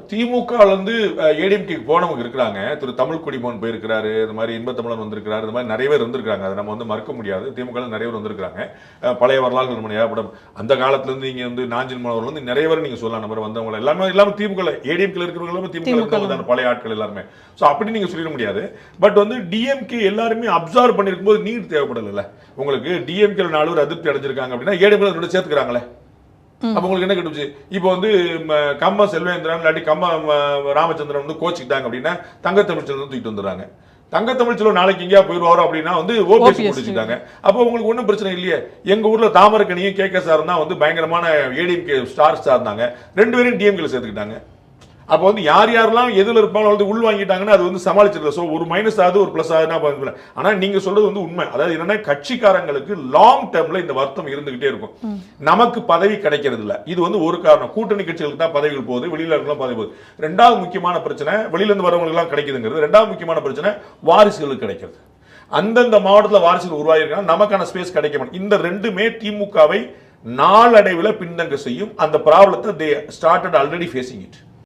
திமுக வந்து ஏடிஎம்கே போனவங்க இருக்கிறாங்க. திரு தமிழ் குடிமோன் போயிருக்கிறாரு, இந்த மாதிரி இன்பத்தமிழன் வந்திருக்கிறாரு, இந்த மாதிரி நிறைய பேர் வந்திருக்காங்க. அதை நம்ம வந்து மறுக்க முடியாது. திமுக நிறைய பேர் வந்திருக்காங்க. பழைய வரலாறு நம்ம ஏகப்படும் அந்த காலத்துல இருந்து இங்க வந்து நாஞ்சில் மனோகர் வந்து நிறைய பேர் நீங்க சொல்லலாம். நம்ம வந்தவங்க எல்லாமே இல்லாம திமுக ஏடிஎம்கே இருக்கிறவங்க எல்லாமே திமுக இருக்கிறவங்க பழைய ஆட்கள் எல்லாருமே. ஸோ அப்படி நீங்க சொல்லிட முடியாது. பட் வந்து டிஎம்கே எல்லாருமே அப்சர்வ் பண்ணிருக்கும் போது நீட் தேவைப்படல. உங்களுக்கு டிஎம்கே 4 பேர் அதிருப்தி அடைஞ்சிருக்காங்க அப்படின்னா ஏடிஎம்கே சேர்த்துக்கிறாங்களே. அப்ப உங்களுக்கு என்ன கிடைச்சு? இப்போ வந்து கம்மா செல்வேந்திரன் இல்லாட்டி கம்மா ராமச்சந்திரன் வந்து கோச்சிக்கிட்டாங்க அப்படின்னா தங்கத்தமிழ்ச்செல்வன் தூக்கிட்டு வந்துடுறாங்க. தங்கத்தமிழ்ச்செல்வன் நாளைக்கு எங்கேயா போயிடுவாரோ அப்படின்னா வந்து ஓபிஎஸ் முடிச்சுட்டாங்க. அப்போ உங்களுக்கு ஒன்றும் பிரச்சனை இல்லையே. எங்க ஊர்ல தாமரக்கணியும் கே சார் தான் வந்து பயங்கரமான ஏடிஎம்கே ஸ்டார் இருந்தாங்க. 2 பேரையும் டிஎம்கே சேர்த்துக்கிட்டாங்க. அப்போ வந்து யாரெல்லாம் எதுல இருப்பாங்களோ வந்து உள் வாங்கிட்டாங்கன்னா அது வந்து சமாளிச்சிருக்க. ஸோ ஒரு மைனஸ் ஆகுது, ஒரு பிளஸ் ஆகுதுன்னா. ஆனா நீங்க சொல்றது வந்து உண்மை. அதாவது என்னன்னா கட்சிக்காரங்களுக்கு லாங் டேர்ம்ல இந்த வருத்தம் இருந்துகிட்டே இருக்கும். நமக்கு பதவி கிடைக்கிறது இல்ல. இது வந்து ஒரு காரணம். கூட்டணி கட்சிகளுக்கு தான் பதவிகள் போகுது, வெளியில இருக்கலாம் பதவி போகுது. 2வது முக்கியமான பிரச்சனை வெளியில இருந்து வரவங்களுக்கு எல்லாம் கிடைக்குதுங்கிறது. 2வது முக்கியமான பிரச்சனை வாரிசுகளுக்கு கிடைக்கிறது. அந்தந்த மாவட்டத்தில் வாரிசுகள் உருவாகிருக்காங்க, நமக்கான ஸ்பேஸ் கிடைக்க மாட்டேன். இந்த 2மே திமுகவை நாளடைவில் பின்தங்க செய்யும். அந்த ப்ராப்ளத்தை they started already facing it.